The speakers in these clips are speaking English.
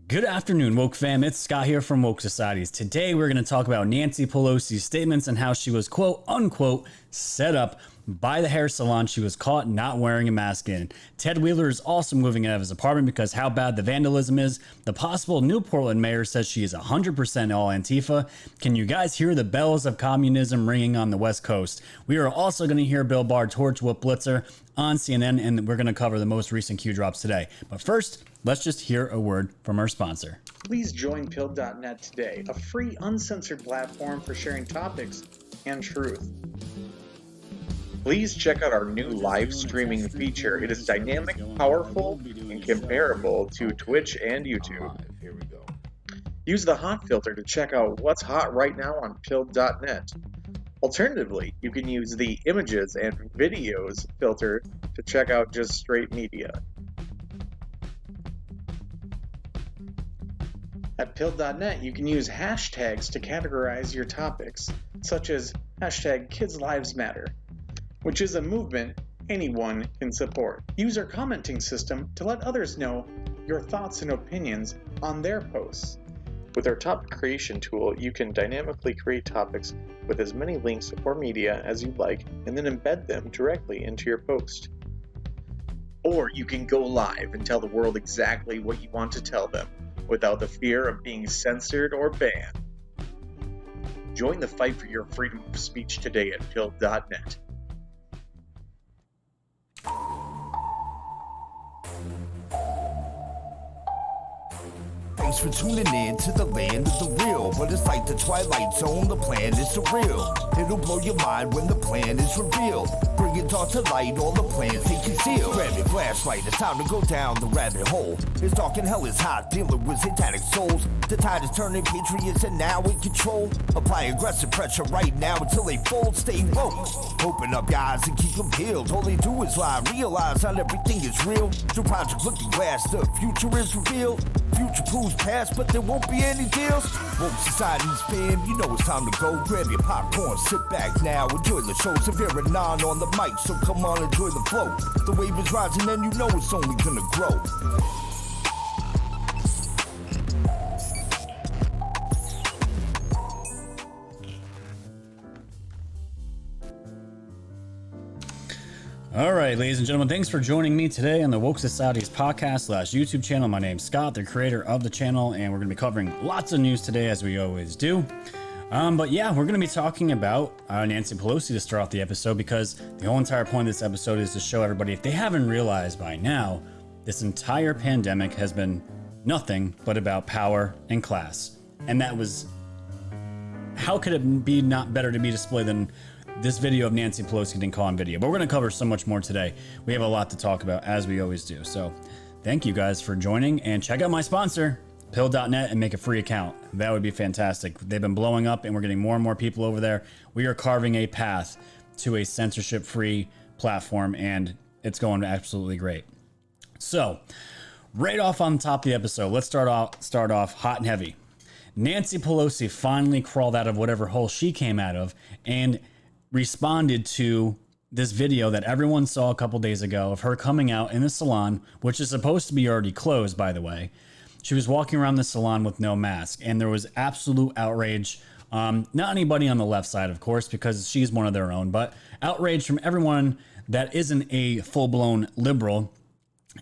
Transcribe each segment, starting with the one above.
Good afternoon, Woke fam. It's Scott here from Woke Societies. Today we're going to talk about Nancy Pelosi's statements and how she was quote unquote set up by the hair salon she was caught not wearing a mask in. Ted Wheeler is also moving out of his apartment because how bad the vandalism is. The possible new Portland mayor says she is 100% all Antifa. Can you guys hear the bells of communism ringing on the West Coast? We are also going to hear Bill Barr torch whip Blitzer on CNN, and we're going to cover the most recent Q drops today. But first, let's just hear a word from our sponsor. Please join Pill.net today, a free, uncensored platform for sharing topics and truth. Please check out our new live streaming feature. It is dynamic, powerful, and comparable to Twitch and YouTube. Use the hot filter to check out what's hot right now on Pill.net. Alternatively, you can use the images and videos filter to check out just straight media. At Pill.net, you can use hashtags to categorize your topics, such as hashtag Kids Lives Matter, which is a movement anyone can support. Use our commenting system to let others know your thoughts and opinions on their posts. With our topic creation tool, you can dynamically create topics with as many links or media as you'd like, and then embed them directly into your post. Or you can go live and tell the world exactly what you want to tell them, without the fear of being censored or banned. Join the fight for your freedom of speech today at Pill.net. Thanks for tuning in to the land of the real. But it's like the Twilight Zone, the plan is surreal. It'll blow your mind when the plan is revealed. Bring it all to light, all the plans they conceal. Grab your flashlight, it's time to go down the rabbit hole. It's dark and hell is hot, dealing with satanic souls. The tide is turning, patriots are now in control. Apply aggressive pressure right now until they fold. Stay woke, open up your eyes and keep them peeled. All they do is lie, realize not everything is real. Through Project Looking Glass, the future is revealed. Future proves past, but there won't be any deals. Woke Society's fam, you know it's time to go. Grab your popcorn, sit back now, enjoy the show. Severe and non on the mic, so come on, enjoy the flow. The wave is rising and you know it's only gonna grow. All right, ladies and gentlemen, thanks for joining me today on the Woke Societies podcast / YouTube channel. My name's Scott, the creator of the channel, and we're going to be covering lots of news today, as we always do. But yeah, we're going to be talking about Nancy Pelosi to start off the episode, because the whole entire point of this episode is to show everybody, if they haven't realized by now, this entire pandemic has been nothing but about power and class. And that was, how could it be not better to be displayed than this video of Nancy Pelosi getting caught on video? But we're going to cover so much more today. We have a lot to talk about, as we always do. So thank you guys for joining, and check out my sponsor, Pill.net, and make a free account. That would be fantastic. They've been blowing up and we're getting more and more people over there. We are carving a path to a censorship-free platform, and it's going absolutely great. So right off on top of the episode, let's start off hot and heavy. Nancy Pelosi finally crawled out of whatever hole she came out of and responded to this video that everyone saw a couple days ago of her coming out in the salon, which is supposed to be already closed, by the way. She was walking around the salon with no mask, and there was absolute outrage. Not anybody on the left side, of course, because she's one of their own, but outrage from everyone that isn't a full-blown liberal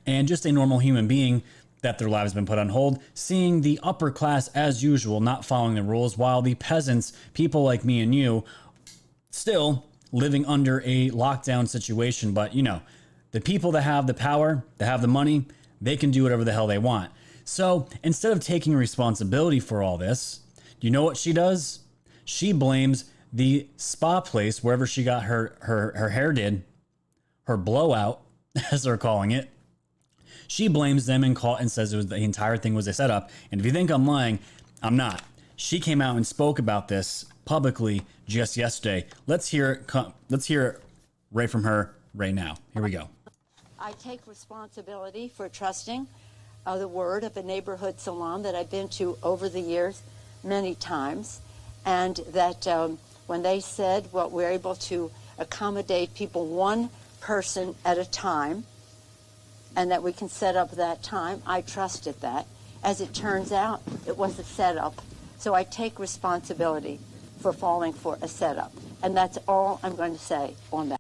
and just a normal human being, that their lives have been put on hold, seeing the upper class, as usual, not following the rules, while the peasants, people like me and you, still living under a lockdown situation. But, you know, the people that have the power, that have the money, they can do whatever the hell they want. So instead of taking responsibility for all this, you know what she does? She blames the spa place, wherever she got her hair did, her blowout, as they're calling it. She blames them and says it was, the entire thing was a setup. And if you think I'm lying, I'm not. She came out and spoke about this publicly just yesterday. Let's hear it right from her right now. Here we go. I take responsibility for trusting the word of a neighborhood salon that I've been to over the years many times, and that when they said, well, we're able to accommodate people one person at a time, and that we can set up that time, I trusted that. As it turns out, it was a setup. So I take responsibility for falling for a setup. And that's all I'm going to say on that.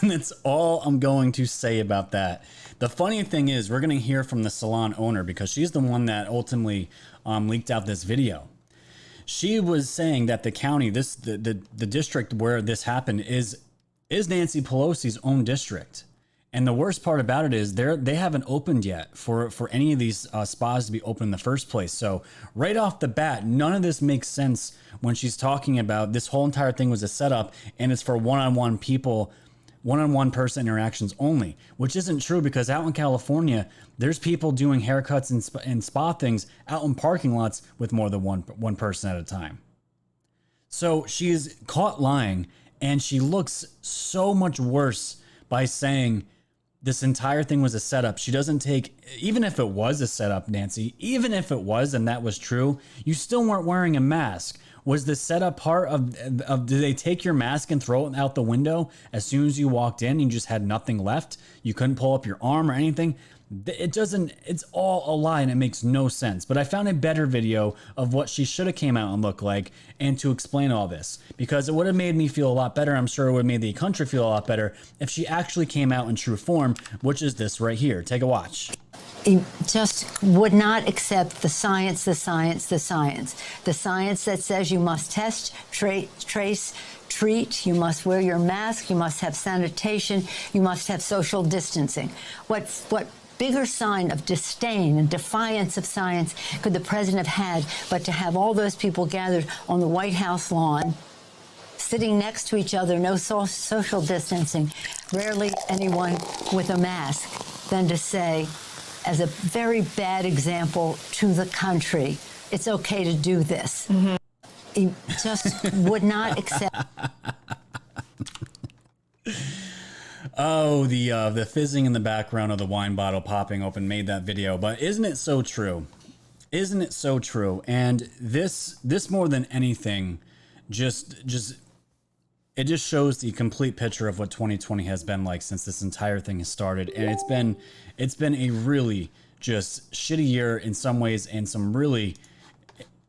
And that's all I'm going to say about that. The funny thing is, we're going to hear from the salon owner because she's the one that ultimately leaked out this video. She was saying that the county, the district where this happened is Nancy Pelosi's own district. And the worst part about it is they haven't opened yet for any of these spas to be open in the first place. So right off the bat, none of this makes sense when she's talking about this whole entire thing was a setup and it's for one-on-one people, one-on-one person interactions only, which isn't true because out in California, there's people doing haircuts and spa things out in parking lots with more than one person at a time. So she's caught lying, and she looks so much worse by saying this entire thing was a setup. She doesn't take, even if it was a setup, Nancy, even if it was and that was true, you still weren't wearing a mask. Was the setup part of did they take your mask and throw it out the window as soon as you walked in and you just had nothing left? You couldn't pull up your arm or anything? It's all a lie and it makes no sense. But I found a better video of what she should have came out and looked like and to explain all this, because it would have made me feel a lot better. I'm sure it would have made the country feel a lot better if she actually came out in true form, which is this right here. Take a watch. He just would not accept the science that says you must test, trace, treat, you must wear your mask, you must have sanitation, you must have social distancing. What bigger sign of disdain and defiance of science could the president have had but to have all those people gathered on the White House lawn, sitting next to each other, no social distancing, rarely anyone with a mask, than to say, as a very bad example to the country, it's okay to do this. Mm-hmm. He just would not accept. Oh, the fizzing in the background of the wine bottle popping open made that video. But isn't it so true? Isn't it so true? And this more than anything, it just shows the complete picture of what 2020 has been like since this entire thing has started. And it's been a really just shitty year in some ways, and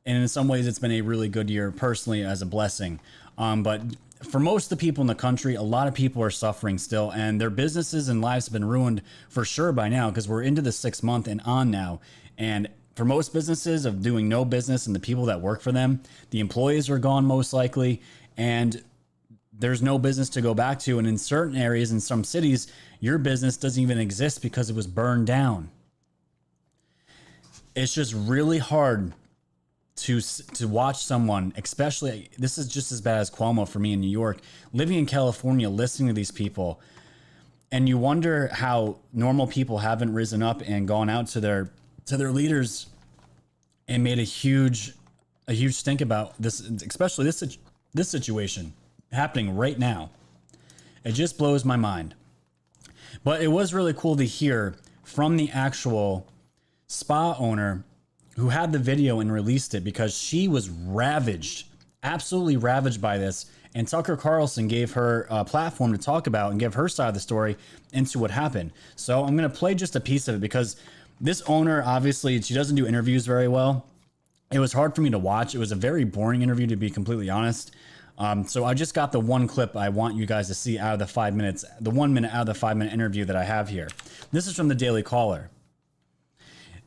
in some ways it's been a really good year personally as a blessing. But for most of the people in the country, a lot of people are suffering still, and their businesses and lives have been ruined for sure by now, because we're into the 6th month and on now. And for most businesses of doing no business and the people that work for them, the employees are gone most likely, and there's no business to go back to. And in certain areas, in some cities, your business doesn't even exist because it was burned down. It's just really hard to watch someone, especially, this is just as bad as Cuomo for me in New York, living in California, listening to these people. And you wonder how normal people haven't risen up and gone out to their leaders and made a huge stink about this, especially this situation happening right now. It just blows my mind. But it was really cool to hear from the actual spa owner who had the video and released it, because she was absolutely ravaged by this. And Tucker Carlson gave her a platform to talk about and give her side of the story into what happened. So I'm going to play just a piece of it, because this owner, obviously, she doesn't do interviews very well. It was hard for me to watch. It was a very boring interview, to be completely honest. So I just got the one clip I want you guys to see out of the 5 minutes, the 1 minute out of the 5 minute interview that I have here. This is from the Daily Caller.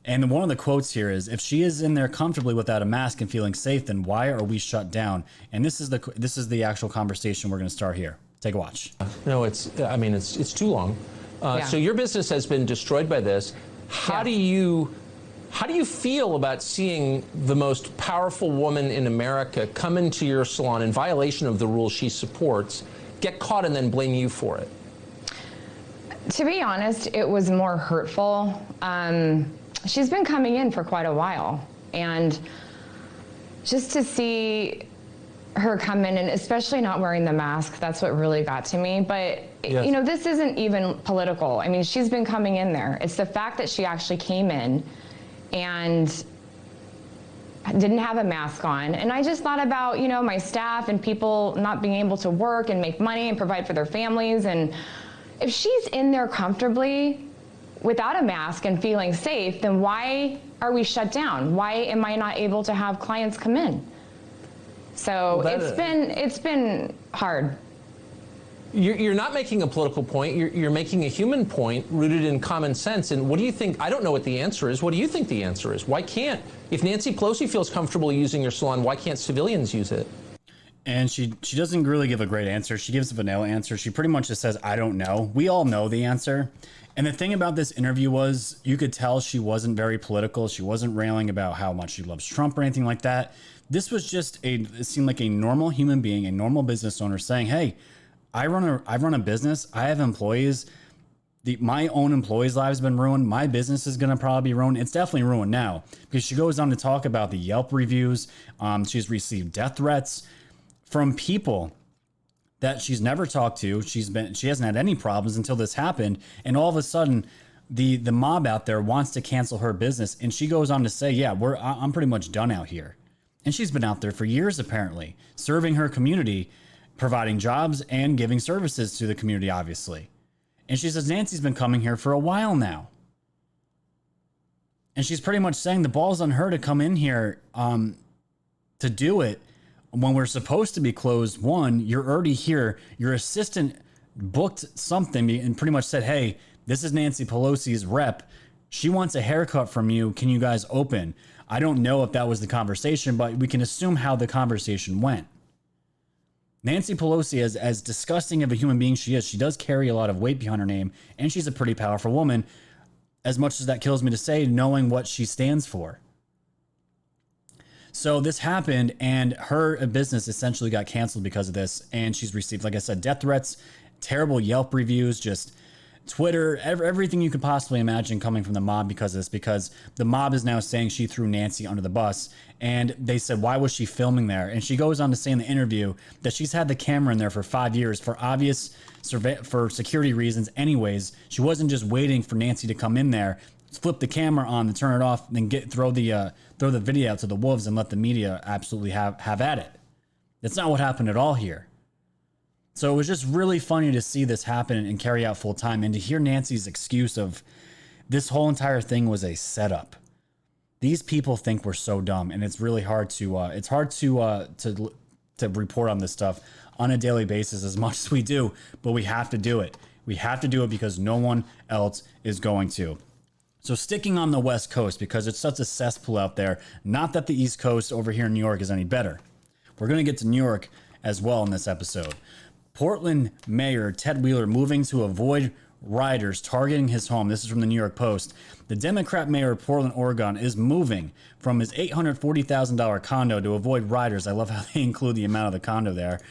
And one of the quotes here is, if she is in there comfortably without a mask and feeling safe, then why are we shut down? And this is the actual conversation we're going to start here. Take a watch. No, it's too long. So your business has been destroyed by this. How do you feel about seeing the most powerful woman in America come into your salon in violation of the rules she supports, get caught, and then blame you for it? To be honest, it was more hurtful. She's been coming in for quite a while, and just to see her come in, and especially not wearing the mask, that's what really got to me. But yes. You know, this isn't even political. I mean, she's been coming in there. It's the fact that she actually came in and didn't have a mask on. And I just thought about, you know, my staff and people not being able to work and make money and provide for their families. And if she's in there comfortably, without a mask and feeling safe, then why are we shut down? Why am I not able to have clients come in? So it's been hard. You're not making a political point. You're making a human point rooted in common sense. And what do you think? I don't know what the answer is. What do you think the answer is? Why can't, if Nancy Pelosi feels comfortable using your salon, why can't civilians use it? And she doesn't really give a great answer. She gives a vanilla answer. She pretty much just says, I don't know. We all know the answer. And the thing about this interview was you could tell she wasn't very political. She wasn't railing about how much she loves Trump or anything like that. This was just it seemed like a normal human being, a normal business owner saying, hey, I run a business. I have employees. My own employees' lives have been ruined. My business is going to probably be ruined. It's definitely ruined now because she goes on to talk about the Yelp reviews. She's received death threats from people that she's never talked to. She hasn't had any problems until this happened. And all of a sudden, the mob out there wants to cancel her business. And she goes on to say, yeah, I'm pretty much done out here. And she's been out there for years, apparently, serving her community, providing jobs and giving services to the community, obviously. And she says Nancy's been coming here for a while now. And she's pretty much saying the ball's on her to come in here to do it when we're supposed to be closed. One, you're already here. Your assistant booked something and pretty much said, hey, this is Nancy Pelosi's rep. She wants a haircut from you. Can you guys open? I don't know if that was the conversation, but we can assume how the conversation went. Nancy Pelosi, as disgusting of a human being she is, she does carry a lot of weight behind her name, and she's a pretty powerful woman, as much as that kills me to say, knowing what she stands for. So this happened, and her business essentially got canceled because of this, and she's received, like I said, death threats, terrible Yelp reviews, just Twitter, everything you could possibly imagine coming from the mob because of this, because the mob is now saying she threw Nancy under the bus. And they said, why was she filming there? And she goes on to say in the interview that she's had the camera in there for 5 years for for security reasons anyways. She wasn't just waiting for Nancy to come in there, flip the camera on and turn it off, and then throw the video out to the wolves and let the media absolutely have at it. That's not what happened at all here. So it was just really funny to see this happen and carry out full time, and to hear Nancy's excuse of this whole entire thing was a setup. These people think we're so dumb, and it's really hard to report on this stuff on a daily basis as much as we do, but we have to do it. We have to do it because no one else is going to. So sticking on the West Coast, because it's such a cesspool out there, not that the East Coast over here in New York is any better. We're going to get to New York as well in this episode. Portland Mayor Ted Wheeler moving to avoid rioters targeting his home. This is from the New York Post. The Democrat mayor of Portland, Oregon is moving from his $840,000 condo to avoid rioters. I love how they include the amount of the condo there.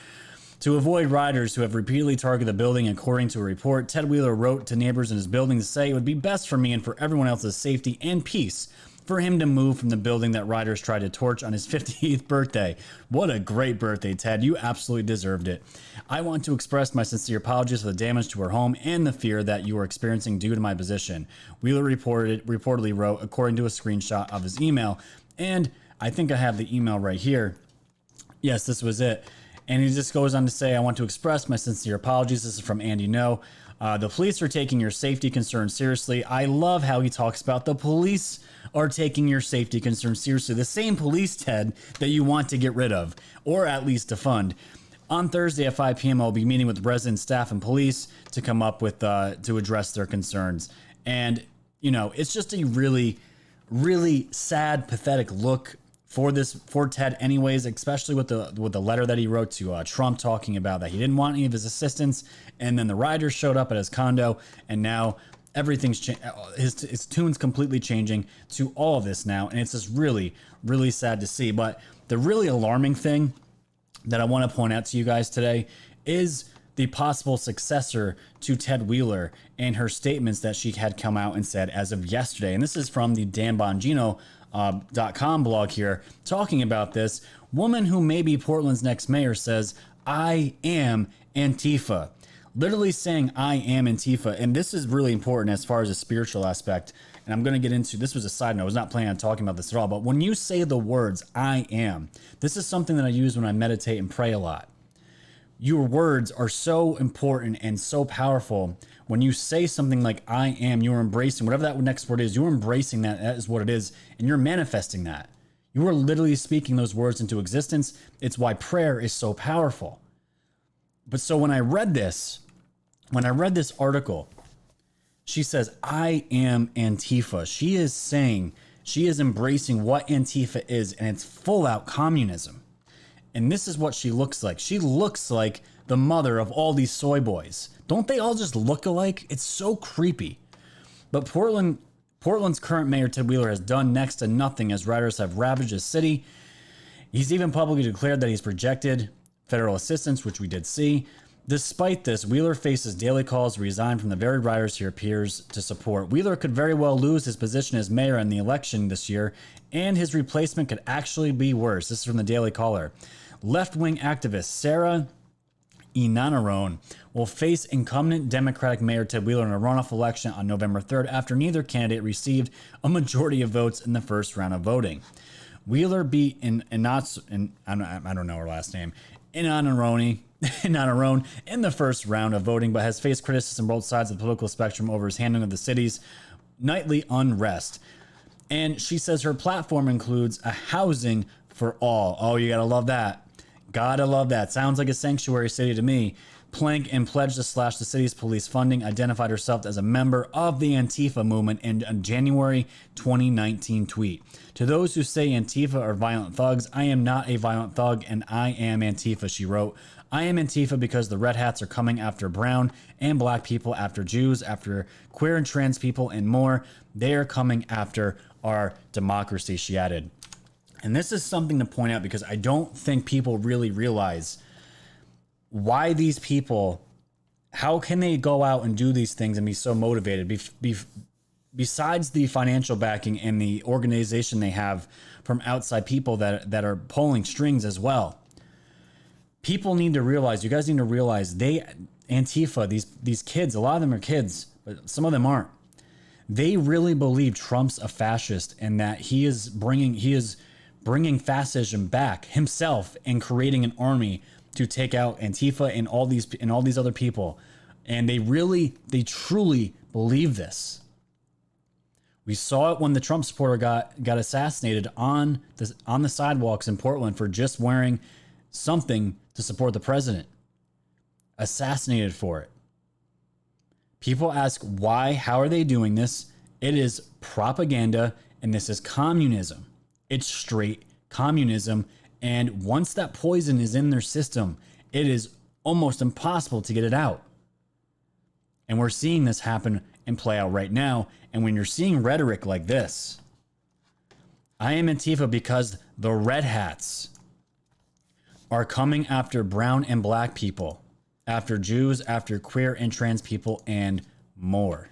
To avoid rioters who have repeatedly targeted the building, according to a report, Ted Wheeler wrote to neighbors in his building to say it would be best for me and for everyone else's safety and peace for him to move from the building that rioters tried to torch on his 58th birthday. What a great birthday, Ted. You absolutely deserved it. I want to express my sincere apologies for the damage to her home and the fear that you are experiencing due to my position. Wheeler reportedly wrote, according to a screenshot of his email. And I think I have the email right here. Yes, this was it. And he just goes on to say, I want to express my sincere apologies. This is from Andy No. The police are taking your safety concerns seriously. I love how he talks about the police are taking your safety concerns seriously. The same police, Ted, that you want to get rid of, or at least defund. On Thursday at 5 p.m., I'll be meeting with residents, staff, and police to come up with, to address their concerns. And, you know, it's just a really, really sad, pathetic look for Ted anyways, especially with the letter that he wrote to Trump talking about that he didn't want any of his assistance. And then the rioters showed up at his condo, and now everything's his tune's completely changing to all of this now. And it's just really, really sad to see. But the really alarming thing that I want to point out to you guys today is the possible successor to Ted Wheeler and her statements that she had come out and said as of yesterday. And this is from the danbongino.com blog here, talking about this. Woman who may be Portland's next mayor says, I am Antifa. Literally saying, I am Antifa. And this is really important as far as a spiritual aspect. And I'm going to get into, this was a side note, I was not planning on talking about this at all, but when you say the words, I am, this is something that I use when I meditate and pray a lot. your words are so important and so powerful. When you say something like I am, you're embracing whatever that next word is, you're embracing that. That is what it is. And you're manifesting that. You are literally speaking those words into existence. It's why prayer is so powerful. But so when I read this article, she says, I am Antifa. She is saying, she is embracing what Antifa is, and it's full out communism. And this is what she looks like. She looks like the mother of all these soy boys. Don't they all just look alike? It's so creepy. But Portland's current mayor, Ted Wheeler, has done next to nothing as rioters have ravaged his city. He's even publicly declared that he's projected federal assistance, which we did see. Despite this, Wheeler faces daily calls to resign from the very rioters he appears to support. Wheeler could very well lose his position as mayor in the election this year, and his replacement could actually be worse. This is from the Daily Caller. Left-wing activist Sarah Inanarone will face incumbent Democratic Mayor Ted Wheeler in a runoff election on November 3rd after neither candidate received a majority of votes in the first round of voting. Wheeler beat I don't know her last name, Inanarone in the first round of voting, but has faced criticism on both sides of the political spectrum over his handling of the city's nightly unrest. And she says her platform includes a housing for all. Oh, you gotta love that. Gotta love that. Sounds like a sanctuary city to me. Plank and pledged to slash the city's police funding, identified herself as a member of the Antifa movement in a January 2019 tweet. To those who say Antifa are violent thugs, I am not a violent thug, and I am Antifa, she wrote. I am Antifa because the red hats are coming after brown and black people, after Jews, after queer and trans people, and more. They are coming after our democracy, she added. And this is something to point out because I don't think people really realize why these people, how can they go out and do these things and be so motivated? Besides the financial backing and the organization they have from outside people that are pulling strings as well. People need to realize, you guys need to realize Antifa, these kids, a lot of them are kids, but some of them aren't. They really believe Trump's a fascist and that he is bringing fascism back himself and creating an army to take out Antifa and all these other people. And they truly believe this. We saw it when the Trump supporter got assassinated on the sidewalks in Portland for just wearing something to support the president. Assassinated for it. People ask why, how are they doing this? It is propaganda, and this is communism. It's straight communism. And once that poison is in their system, it is almost impossible to get it out. And we're seeing this happen and play out right now. And when you're seeing rhetoric like this, I am Antifa because the red hats are coming after brown and black people, after Jews, after queer and trans people, and more.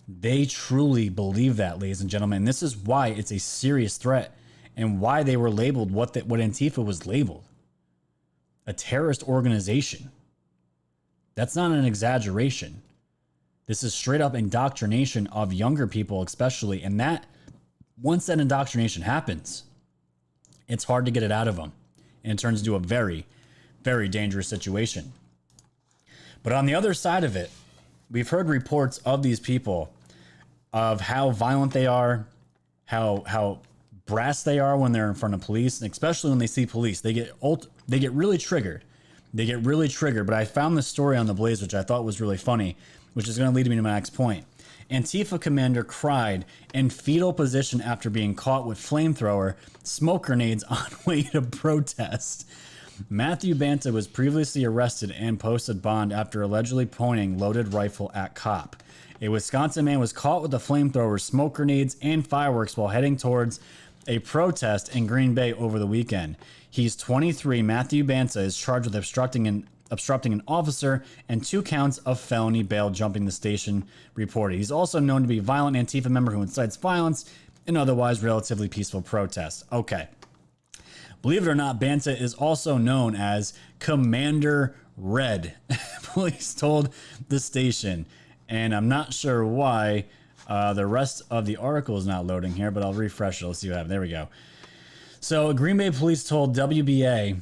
They truly believe that, ladies and gentlemen. And this is why it's a serious threat and why they were labeled what Antifa was labeled. A terrorist organization. That's not an exaggeration. This is straight up indoctrination of younger people, especially. And that, once that indoctrination happens, it's hard to get it out of them. And it turns into a very, very dangerous situation. But on the other side of it, we've heard reports of these people, of how violent they are, how brass they are when they're in front of police, and especially when they see police. They get really triggered. But I found this story on The Blaze, which I thought was really funny, which is going to lead me to my next point. Antifa commander cried in fetal position after being caught with flamethrower, smoke grenades on way to protest. Matthew Banta was previously arrested and posted bond after allegedly pointing loaded rifle at cop. A Wisconsin man was caught with a flamethrower, smoke grenades, and fireworks while heading towards a protest in Green Bay over the weekend. He's 23. Matthew Banta is charged with obstructing an officer and 2 counts of felony bail jumping, the station reported. He's also known to be a violent Antifa member who incites violence in otherwise relatively peaceful protests. Okay. Believe it or not, Banta is also known as Commander Red, police told the station. And I'm not sure why the rest of the article is not loading here, but I'll refresh it. Let's see what happens. There we go. So Green Bay police told WBA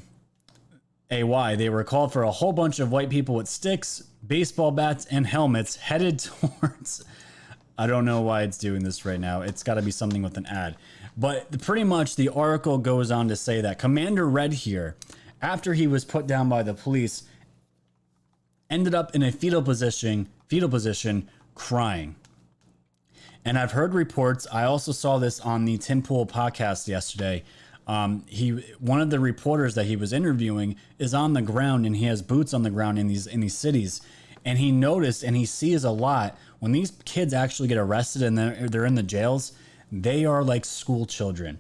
AY. They were called for a whole bunch of white people with sticks, baseball bats, and helmets headed towards... I don't know why it's doing this right now. It's got to be something with an ad. But pretty much the article goes on to say that Commander Red here, after he was put down by the police, ended up in a fetal position crying. And I've heard reports. I also saw this on the Tim Pool podcast yesterday. One of the reporters that he was interviewing is on the ground, and he has boots on the ground in these cities. And he noticed, and he sees a lot, when these kids actually get arrested and they're in the jails, they are like school children,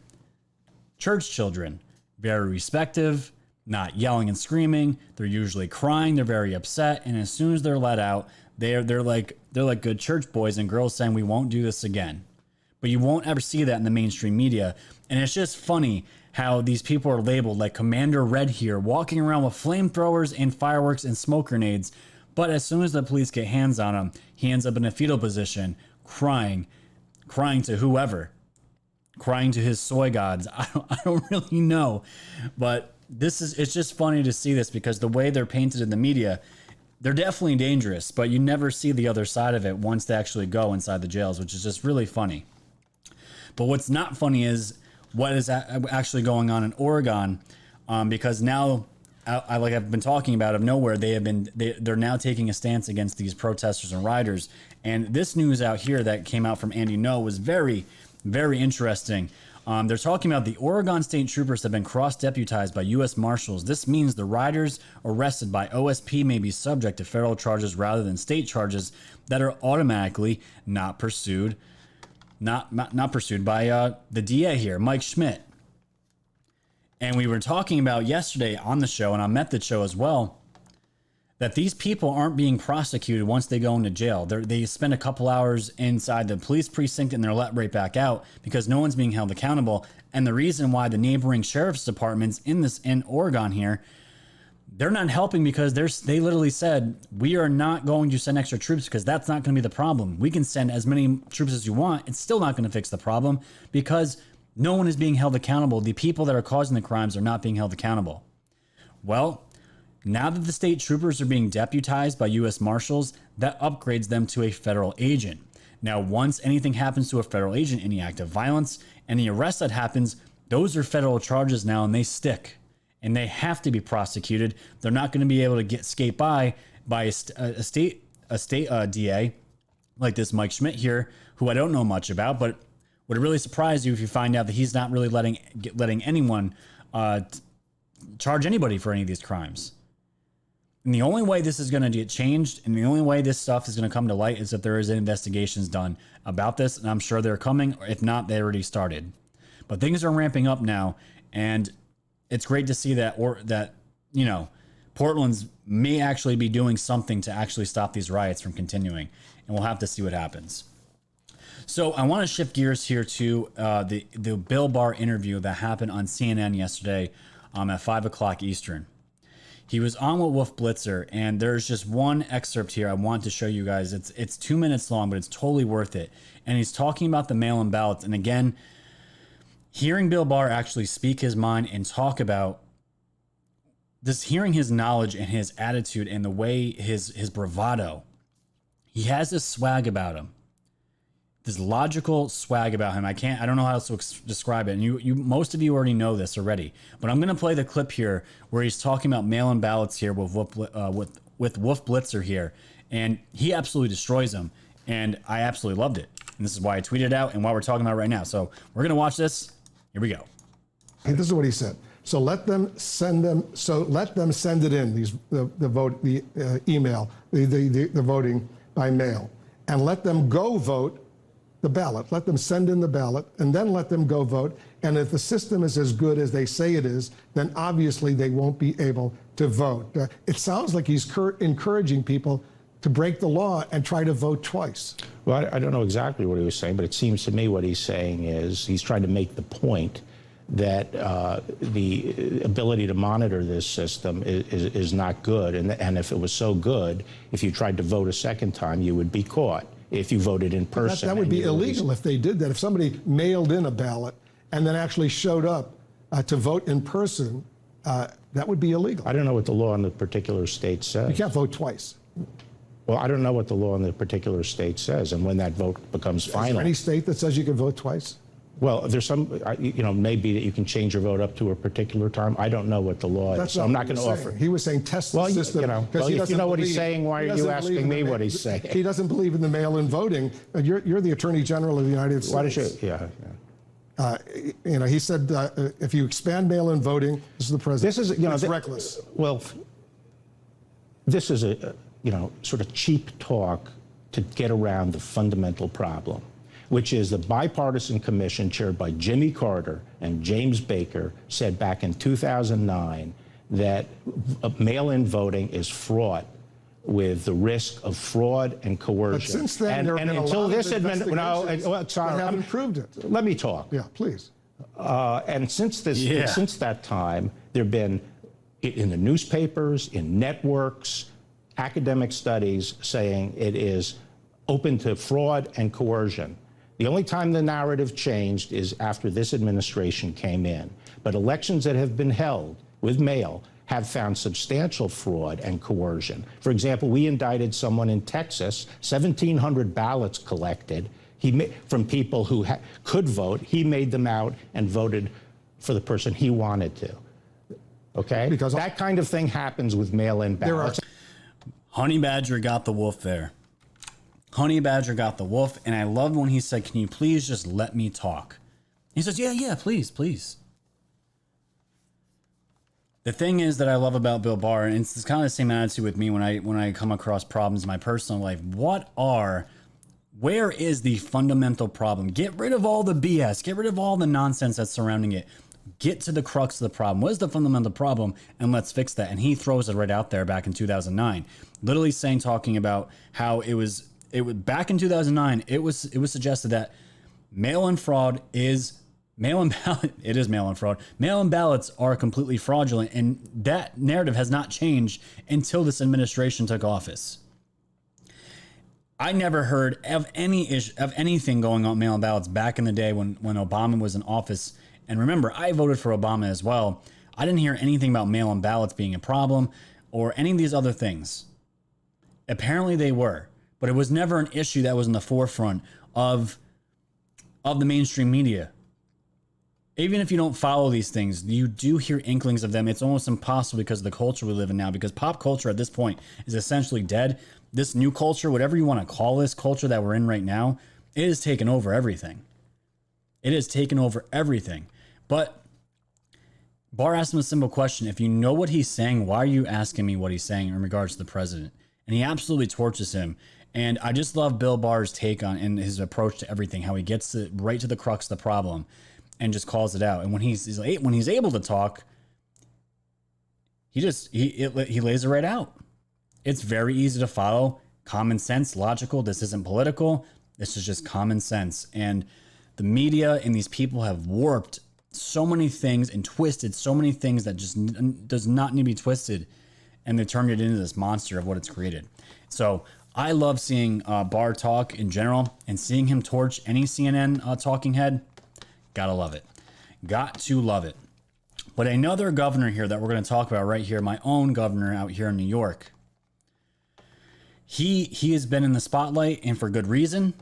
church children, very respective, not yelling and screaming. They're usually crying. They're very upset. And as soon as they're let out, they're like good church boys and girls saying, we won't do this again. But you won't ever see that in the mainstream media. And it's just funny how these people are labeled like Commander Red here, walking around with flamethrowers and fireworks and smoke grenades. But as soon as the police get hands on him, he ends up in a fetal position, crying to whoever, crying to his soy gods. I don't really know, but it's just funny to see this, because the way they're painted in the media, they're definitely dangerous, but you never see the other side of it once they actually go inside the jails, which is just really funny. But what's not funny is what is actually going on in Oregon, because now, like I've been talking about, of nowhere, they're now taking a stance against these protesters and rioters. And this news out here that came out from Andy No was very, very interesting. They're talking about the Oregon state troopers have been cross-deputized by U.S. Marshals. This means the rioters arrested by OSP may be subject to federal charges rather than state charges that are automatically not pursued by the DA here, Mike Schmidt. And we were talking about yesterday on the show, and on Method Show as well, that these people aren't being prosecuted once they go into jail. They spend a couple hours inside the police precinct and they're let right back out because no one's being held accountable. And the reason why the neighboring sheriff's departments in Oregon here, they're not helping, because they literally said, we are not going to send extra troops because that's not going to be the problem. We can send as many troops as you want. It's still not going to fix the problem, because no one is being held accountable. The people that are causing the crimes are not being held accountable. Well, now that the state troopers are being deputized by U.S. Marshals, that upgrades them to a federal agent. Now, once anything happens to a federal agent, any act of violence, any arrest that happens, those are federal charges now, and they stick. And they have to be prosecuted. They're not going to be able to escape by a state DA like this Mike Schmidt here, who I don't know much about, but would it really surprise you if you find out that he's not really letting anyone charge anybody for any of these crimes? And the only way this is going to get changed, and the only way this stuff is going to come to light, is if there is investigations done about this, and I'm sure they're coming, or if not, they already started. But things are ramping up now, and it's great to see that Portland's may actually be doing something to actually stop these riots from continuing, and we'll have to see what happens. So I want to shift gears here to the Bill Barr interview that happened on CNN yesterday at 5 o'clock Eastern. He was on with Wolf Blitzer, and there's just one excerpt here I want to show you guys. It's 2 minutes long, but it's totally worth it. And he's talking about the mail-in ballots. And again, hearing Bill Barr actually speak his mind and talk about this, hearing his knowledge and his attitude and the way his bravado, he has this swag about him. This logical swag about him. I don't know how else to describe it. And you most of you already know this already, but I'm going to play the clip here where he's talking about mail-in ballots here with Wolf Blitzer here. And he absolutely destroys them. And I absolutely loved it. And this is why I tweeted it out and why we're talking about it right now. So we're going to watch this. Here we go. And this is what he said. So let them send it in, the email, the voting by mail, and let them go vote the ballot. Let them send in the ballot, and then let them go vote. And if the system is as good as they say it is, then obviously they won't be able to vote. It sounds like he's encouraging people to break the law and try to vote twice. Well, I don't know exactly what he was saying, but it seems to me what he's saying is he's trying to make the point that the ability to monitor this system is not good. And if it was so good, if you tried to vote a second time, you would be caught if you voted in person. That would be illegal if they did that. If somebody mailed in a ballot and then actually showed up to vote in person, that would be illegal. I don't know what the law in the particular state says. You can't vote twice. Well, I don't know what the law in the particular state says and when that vote becomes final. Is there any state that says you can vote twice? Well, there's some, maybe that you can change your vote up to a particular time. I don't know what the law is, so I'm not going to offer. He was saying test the system. If you know what he's saying, why are you asking me what he's saying? He doesn't believe in the mail-in voting. You're the Attorney General of the United States. Why does you? Yeah. He said if you expand mail-in voting, this is the president. This is, it's reckless. Well, this is a sort of cheap talk to get around the fundamental problem, which is the bipartisan commission chaired by Jimmy Carter and James Baker said back in 2009 that mail-in voting is fraught with the risk of fraud and coercion. But since then, there have been until a lot this of investigations that haven't proved it. Let me talk. Yeah, please. And since that time, there have been in the newspapers, in networks, academic studies saying it is open to fraud and coercion. The only time the narrative changed is after this administration came in. But elections that have been held with mail have found substantial fraud and coercion. For example, we indicted someone in Texas, 1,700 ballots collected from people who could vote. He made them out and voted for the person he wanted to. Okay? Because that kind of thing happens with mail-in ballots. Honey Badger got the wolf there. Honey Badger got the wolf, and I love when he said, can you please just let me talk? He says, yeah, please. The thing is that I love about Bill Barr, and it's kind of the same attitude with me when I come across problems in my personal life. Where is the fundamental problem? Get rid of all the BS. Get rid of all the nonsense that's surrounding it. Get to the crux of the problem. What is the fundamental problem? And let's fix that. And he throws it right out there back in 2009, literally talking about how it was back in 2009. It was suggested that mail-in fraud is mail-in ballot. It is mail-in fraud. Mail-in ballots are completely fraudulent, and that narrative has not changed until this administration took office. I never heard of anything going on mail-in ballots back in the day when Obama was in office. And remember, I voted for Obama as well. I didn't hear anything about mail-in ballots being a problem or any of these other things. Apparently they were, but it was never an issue that was in the forefront of the mainstream media. Even if you don't follow these things, you do hear inklings of them. It's almost impossible because of the culture we live in now, because pop culture at this point is essentially dead. This new culture, whatever you want to call this culture that we're in right now, it has taken over everything. It has taken over everything. But Barr asked him a simple question. If you know what he's saying, why are you asking me what he's saying in regards to the president? And he absolutely torches him. And I just love Bill Barr's take on and his approach to everything, how he gets right to the crux of the problem and just calls it out. And when he's able to talk, he lays it right out. It's very easy to follow. Common sense, logical. This isn't political. This is just common sense. And the media and these people have warped so many things and twisted so many things that just does not need to be twisted. And they turned it into this monster of what it's created. So I love seeing Barr talk in general and seeing him torch any CNN talking head. Gotta love it. Got to love it. But another governor here that we're going to talk about right here, my own governor out here in New York. He has been in the spotlight, and for good reason.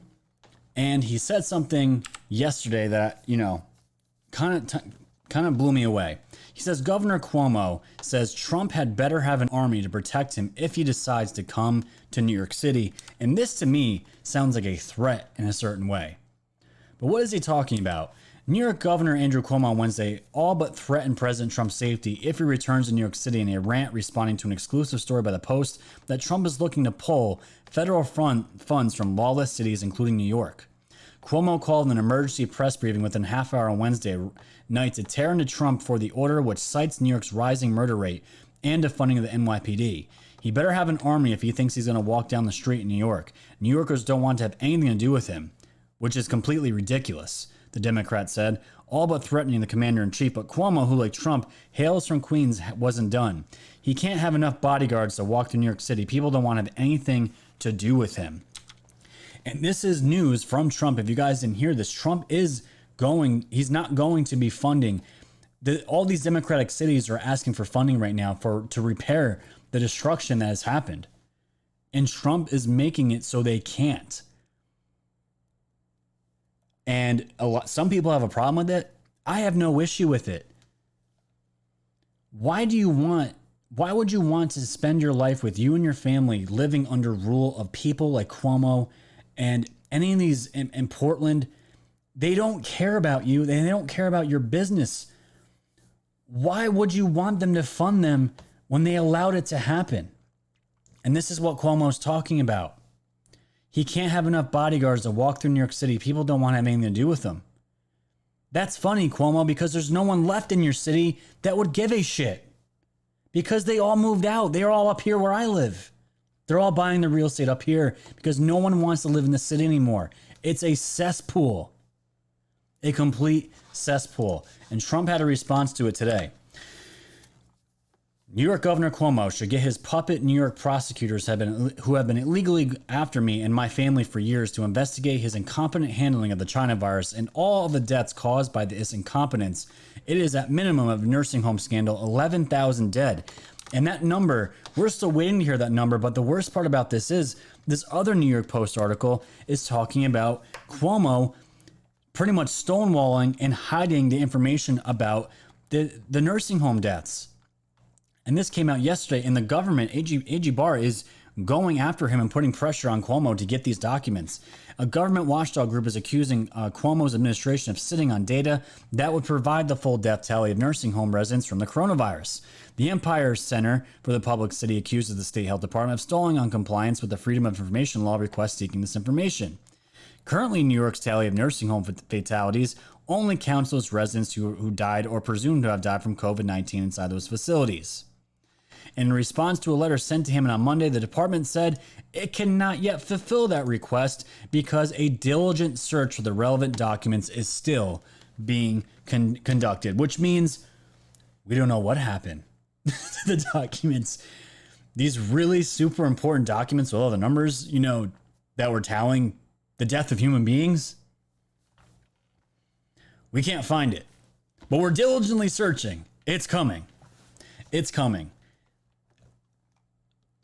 And he said something yesterday that, kind of blew me away. He says, Governor Cuomo says Trump had better have an army to protect him if he decides to come to New York City. And this to me sounds like a threat in a certain way. But what is he talking about? New York Governor Andrew Cuomo on Wednesday all but threatened President Trump's safety if he returns to New York City in a rant responding to an exclusive story by the Post that Trump is looking to pull federal funds from lawless cities, including New York. Cuomo called an emergency press briefing within half hour on Wednesday night to tear into Trump for the order which cites New York's rising murder rate and defunding of the NYPD. He better have an army if he thinks he's going to walk down the street in New York. New Yorkers don't want to have anything to do with him, which is completely ridiculous, the Democrat said, all but threatening the commander-in-chief. But Cuomo, who like Trump hails from Queens, wasn't done. He can't have enough bodyguards to walk through New York City. People don't want to have anything to do with him. And this is news from Trump. If you guys didn't hear this, Trump is he's not going to be funding All these Democratic cities are asking for funding right now to repair the destruction that has happened. And Trump is making it so they can't. And some people have a problem with it. I have no issue with it. Why would you want to spend your life with you and your family living under rule of people like Cuomo and any of these in Portland? They don't care about you. They don't care about your business. Why would you want them to fund them when they allowed it to happen? And this is what Cuomo's talking about. He can't have enough bodyguards to walk through New York City. People don't want to have anything to do with them. That's funny, Cuomo, because there's no one left in your city that would give a shit. Because they all moved out. They're all up here where I live. They're all buying the real estate up here because no one wants to live in the city anymore. It's a cesspool. A complete cesspool. And Trump had a response to it today. New York Governor Cuomo should get his puppet New York prosecutors who have been illegally after me and my family for years to investigate his incompetent handling of the China virus and all of the deaths caused by this incompetence. It is at minimum of nursing home scandal, 11,000 dead. And that number, we're still waiting to hear that number, but the worst part about this is this other New York Post article is talking about Cuomo pretty much stonewalling and hiding the information about the nursing home deaths. And this came out yesterday, and the government, AG Barr, is going after him and putting pressure on Cuomo to get these documents. A government watchdog group is accusing Cuomo's administration of sitting on data that would provide the full death tally of nursing home residents from the coronavirus. The Empire Center for the Public City accuses the state health department of stalling on compliance with the Freedom of Information Law request seeking this information. Currently, New York's tally of nursing home fatalities only counts those residents who died or presumed to have died from COVID-19 inside those facilities. In response to a letter sent to him on Monday, the department said it cannot yet fulfill that request because a diligent search for the relevant documents is still being conducted, which means we don't know what happened to the documents. These really super important documents with all the numbers, that were tallying the death of human beings. We can't find it, but we're diligently searching. It's coming. It's coming.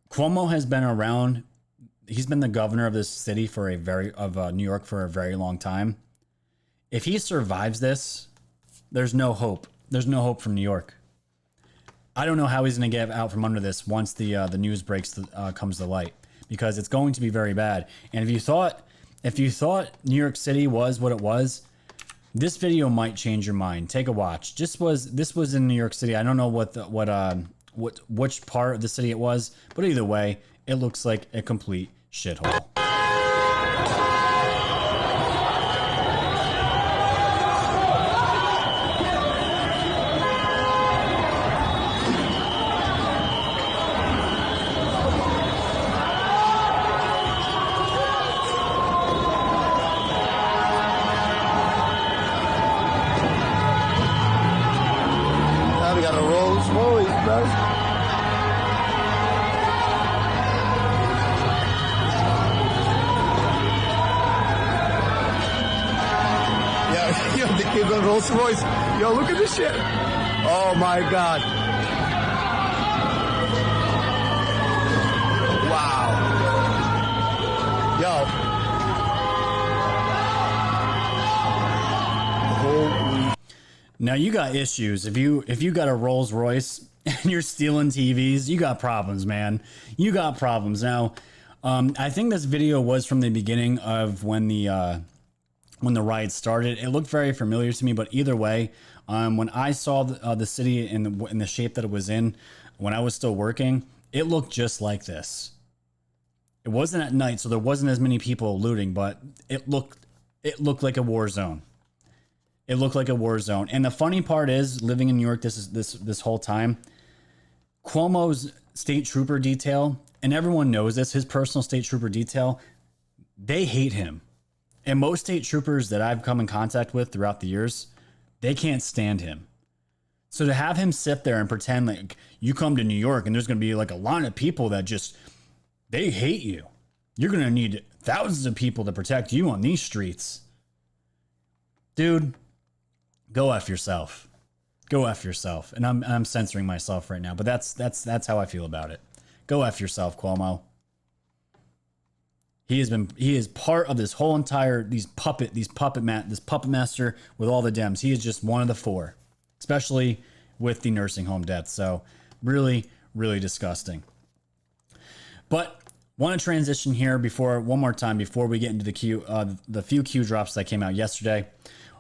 Cuomo has been around. He's been the governor of this city of New York for a very long time. If he survives this, there's no hope. There's no hope from New York. I don't know how he's going to get out from under this once the news comes to light, because it's going to be very bad. And if you thought New York City was what it was, this video might change your mind. Take a watch. This was in New York City. I don't know which part of the city it was, but either way, it looks like a complete shithole. Now we got a Rolls Royce, bro. Yo, the kids on Rolls Royce. Yo, look at this shit. Oh my God. Wow. Yo. Holy. Now you got issues. If you got a Rolls Royce and you're stealing TVs, you got problems, man. You got problems. Now, I think this video was from the beginning of when the riots started. It looked very familiar to me, but either way, when I saw the city in the shape that it was in when I was still working, it looked just like this. It wasn't at night, so there wasn't as many people looting, but it looked like a war zone. It looked like a war zone. And the funny part is, living in New York this whole time, Cuomo's state trooper detail, and everyone knows this, his personal state trooper detail, they hate him. And most state troopers that I've come in contact with throughout the years, they can't stand him. So to have him sit there and pretend like you come to New York and there's going to be like a line of people that just, they hate you. You're going to need thousands of people to protect you on these streets. Dude, go F yourself. Go F yourself. And I'm censoring myself right now, but that's how I feel about it. Go F yourself, Cuomo. He is part of this whole entire, this puppet master with all the Dems. He is just one of the four, especially with the nursing home deaths. So really, really disgusting. But want to transition here one more time before we get into the few Q drops that came out yesterday.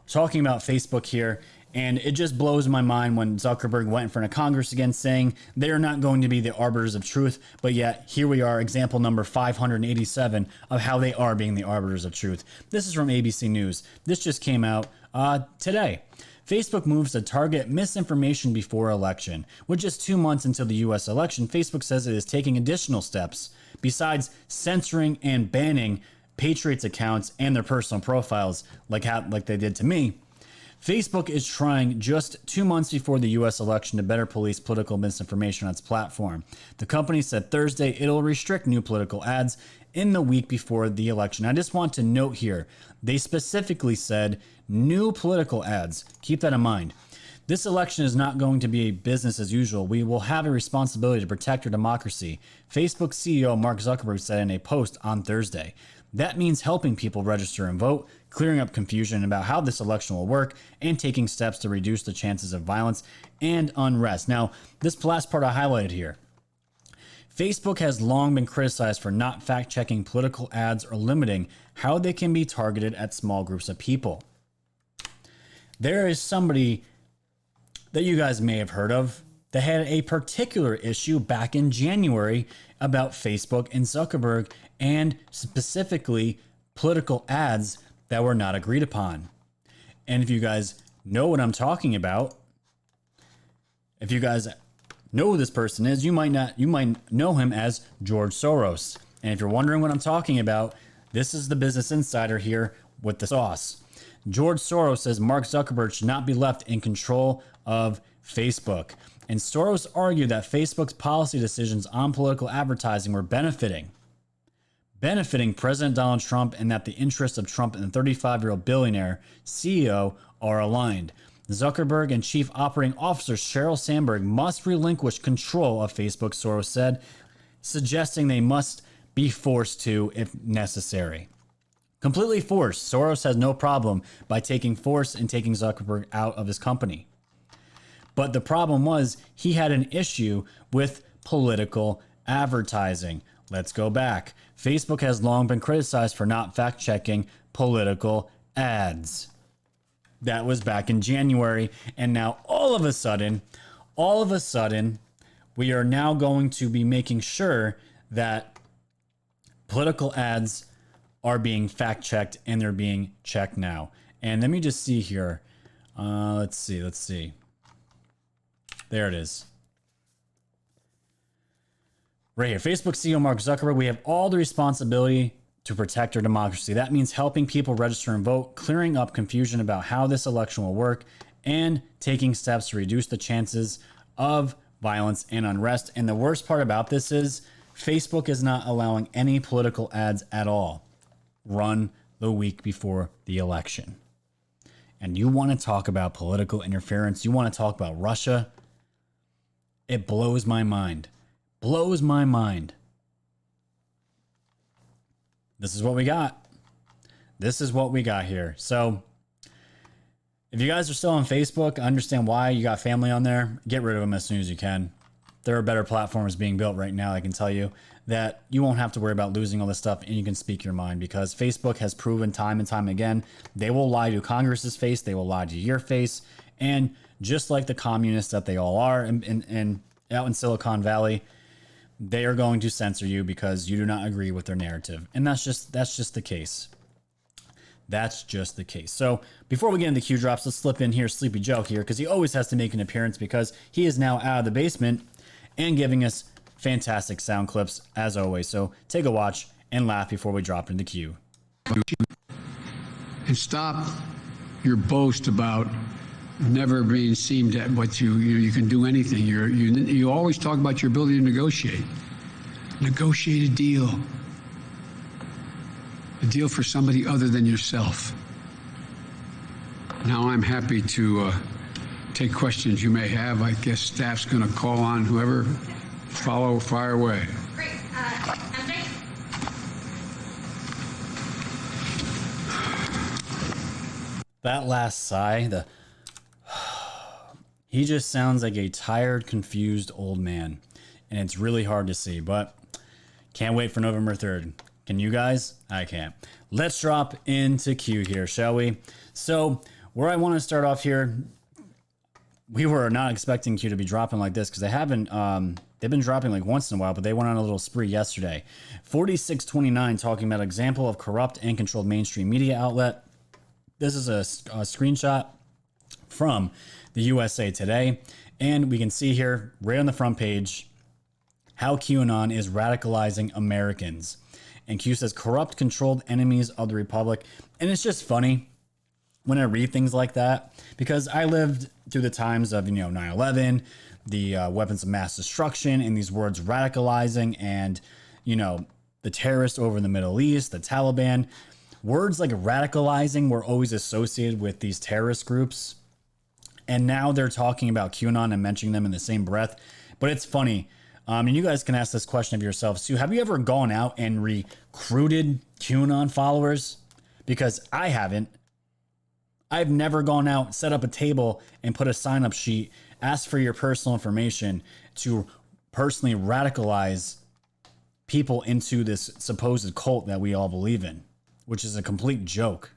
Talking about Facebook here, and it just blows my mind when Zuckerberg went in front of Congress again saying they are not going to be the arbiters of truth, but yet here we are, example number 587 of how they are being the arbiters of truth. This is from ABC News. This just came out today. Facebook moves to target misinformation before election. With just 2 months until the U.S. election, Facebook says it is taking additional steps besides censoring and banning Patriots accounts and their personal profiles like they did to me. Facebook is trying just 2 months before the U.S. election to better police political misinformation on its platform. The company said Thursday it'll restrict new political ads in the week before the election. I just want to note here, they specifically said new political ads. Keep that in mind. This election is not going to be a business as usual. We will have a responsibility to protect our democracy, Facebook CEO Mark Zuckerberg said in a post on Thursday. That means helping people register and vote, clearing up confusion about how this election will work, and taking steps to reduce the chances of violence and unrest. Now, this last part I highlighted here. Facebook has long been criticized for not fact-checking political ads or limiting how they can be targeted at small groups of people. There is somebody that you guys may have heard of that had a particular issue back in January about Facebook and Zuckerberg, and specifically political ads that were not agreed upon. And if you guys know what I'm talking about, if you guys know who this person is, you might know him as George Soros. And if you're wondering what I'm talking about, this is the Business Insider here with the sauce. George Soros says Mark Zuckerberg should not be left in control of Facebook. And Soros argued that Facebook's policy decisions on political advertising were benefiting President Donald Trump, and that the interests of Trump and the 35-year-old billionaire CEO are aligned. Zuckerberg and Chief Operating Officer Sheryl Sandberg must relinquish control of Facebook, Soros said, suggesting they must be forced to if necessary. Completely forced. Soros has no problem by taking force and taking Zuckerberg out of his company. But the problem was he had an issue with political advertising. Let's go back. Facebook has long been criticized for not fact-checking political ads. That was back in January. And now all of a sudden, we are now going to be making sure that political ads are being fact-checked, and they're being checked now. And let me just see here. Let's see. There it is. Right here, Facebook CEO Mark Zuckerberg, we have all the responsibility to protect our democracy. That means helping people register and vote, clearing up confusion about how this election will work, and taking steps to reduce the chances of violence and unrest. And the worst part about this is Facebook is not allowing any political ads at all run the week before the election. And you want to talk about political interference, you want to talk about Russia, it blows my mind. Blows my mind. This is what we got. This is what we got here. So if you guys are still on Facebook, I understand why you got family on there. Get rid of them as soon as you can. There are better platforms being built right now, I can tell you, that you won't have to worry about losing all this stuff, and you can speak your mind, because Facebook has proven time and time again, they will lie to Congress's face, they will lie to your face, and just like the communists that they all are and out in Silicon Valley, they are going to censor you because you do not agree with their narrative. And that's just the case. That's just the case. So before we get into the Q drops, let's slip in here Sleepy Joe here, because he always has to make an appearance because he is now out of the basement and giving us fantastic sound clips as always. So take a watch and laugh before we drop into the Q. And stop your boast about never being seemed at what you can do anything. You always talk about your ability to negotiate. Negotiate a deal. A deal for somebody other than yourself. Now I'm happy to take questions you may have. I guess staff's going to call on whoever. Fire away. Great. MJ? That last sigh, he just sounds like a tired, confused old man. And it's really hard to see, but can't wait for November 3rd. Can you guys? I can't. Let's drop into Q here, shall we? So where I want to start off here, we were not expecting Q to be dropping like this because they haven't, they've been dropping like once in a while, but they went on a little spree yesterday. 4629 talking about example of corrupt and controlled mainstream media outlet. This is a screenshot from the USA Today. And we can see here right on the front page how QAnon is radicalizing Americans. And Q says corrupt, controlled enemies of the Republic. And it's just funny when I read things like that, because I lived through the times of, 9/11, the weapons of mass destruction, and these words radicalizing and, the terrorists over in the Middle East, the Taliban. Words like radicalizing were always associated with these terrorist groups. And now they're talking about QAnon and mentioning them in the same breath. But it's funny. And you guys can ask this question of yourselves too. Have you ever gone out and recruited QAnon followers? Because I haven't. I've never gone out, set up a table, and put a sign-up sheet, ask for your personal information to personally radicalize people into this supposed cult that we all believe in, which is a complete joke.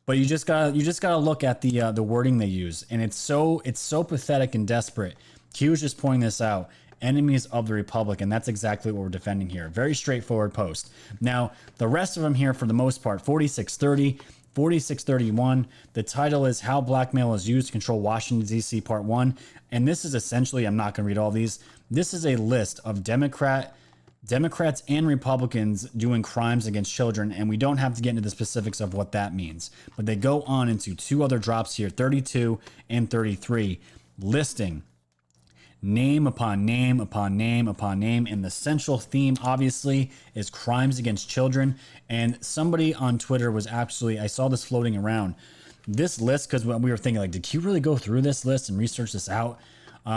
But you just gotta look at the wording they use, and it's so pathetic and desperate. Q is just pointing this out. Enemies of the Republic, and that's exactly what we're defending here. Very straightforward post. Now, the rest of them here, for the most part, 4630, 4631. The title is How Blackmail is Used to Control Washington, D.C. Part 1. And this is essentially, I'm not going to read all these. This is a list of Democrats and Republicans doing crimes against children, and we don't have to get into the specifics of what that means. But they go on into two other drops here, 32 and 33, listing name upon name upon name upon name, and the central theme obviously is crimes against children. And somebody on Twitter was I saw this floating around, this list, because when we were thinking, like, did Q really go through this list and research this out?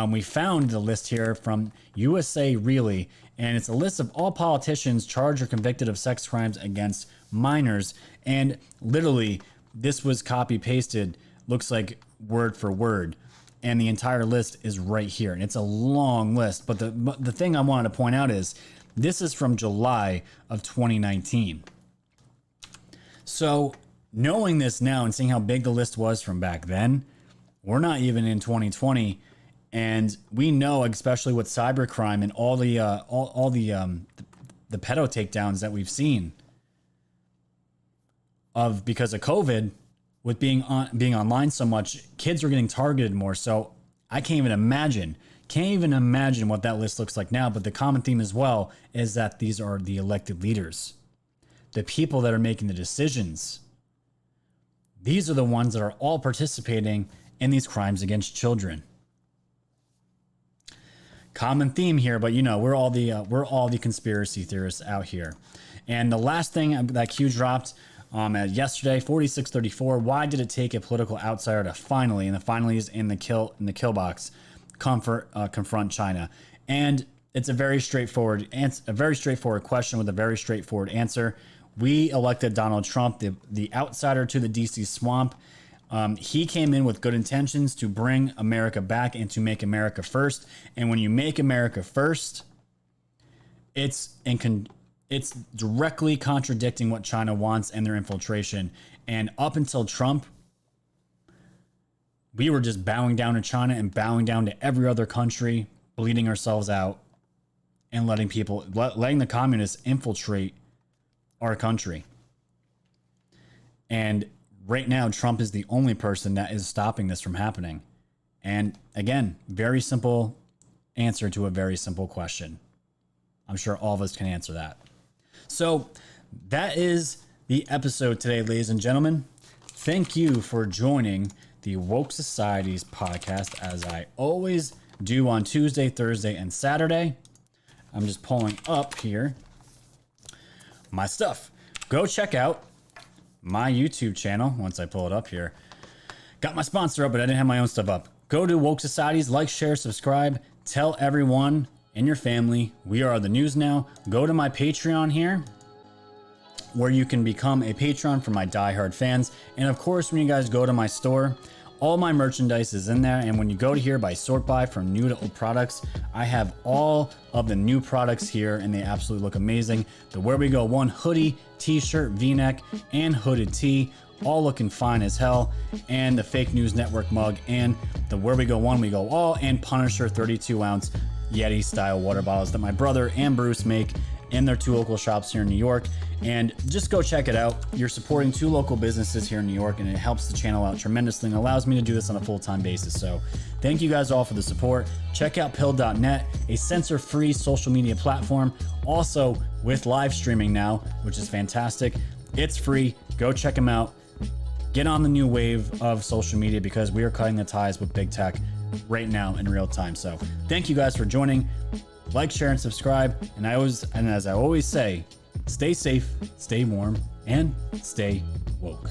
We found the list here from USA Really, and it's a list of all politicians charged or convicted of sex crimes against minors. And literally, this was copy pasted, looks like word for word. And the entire list is right here. And it's a long list. But the thing I wanted to point out is this is from July of 2019. So knowing this now and seeing how big the list was from back then, we're not even in 2020. And we know, especially with cybercrime and all the pedo takedowns that we've seen because of COVID, with being online so much, kids are getting targeted more. So I can't even imagine what that list looks like now. But the common theme as well is that these are the elected leaders, the people that are making the decisions. These are the ones that are all participating in these crimes against children. Common theme here, but we're all the conspiracy theorists out here. And the last thing that Q dropped yesterday, 4634. Why did it take a political outsider to finally, and the finally is in the kill box, confront China? And it's a very straightforward question with a very straightforward answer. We elected Donald Trump, the outsider to the DC swamp. He came in with good intentions to bring America back and to make America first. And when you make America first, it's directly contradicting what China wants and their infiltration. And up until Trump, we were just bowing down to China and bowing down to every other country, bleeding ourselves out, and letting the communists infiltrate our country. And right now, Trump is the only person that is stopping this from happening. And again, very simple answer to a very simple question. I'm sure all of us can answer that. So that is the episode today, ladies and gentlemen. Thank you for joining the Woke Society's podcast, as I always do on Tuesday, Thursday, and Saturday. I'm just pulling up here my stuff. Go check out my YouTube channel once I pull it up here. Got my sponsor up, but I didn't have my own stuff up. Go to Woke Societies, like, share, subscribe. Tell everyone in your family we are the news now. Go to my Patreon here, where you can become a patron for my diehard fans. And of course, when you guys go to my store, all my merchandise is in there. And when you go to here by sort by from new to old products, I have all of the new products here and they absolutely look amazing. The Where We Go One hoodie, t-shirt, v-neck, and hooded tee, all looking fine as hell. And the Fake News Network mug and the Where We Go One, We Go All, and Punisher 32-ounce Yeti style water bottles that my brother and Bruce make in their 2 local shops here in New York. And just go check it out. You're supporting 2 local businesses here in New York, and it helps the channel out tremendously and allows me to do this on a full-time basis. So thank you guys all for the support. Check out pill.net, a censor-free social media platform, also with live streaming now, which is fantastic. It's free. Go check them out. Get on the new wave of social media because we are cutting the ties with big tech right now in real time. So thank you guys for joining. Like, share, and subscribe. And as I always say, stay safe, stay warm, and stay woke.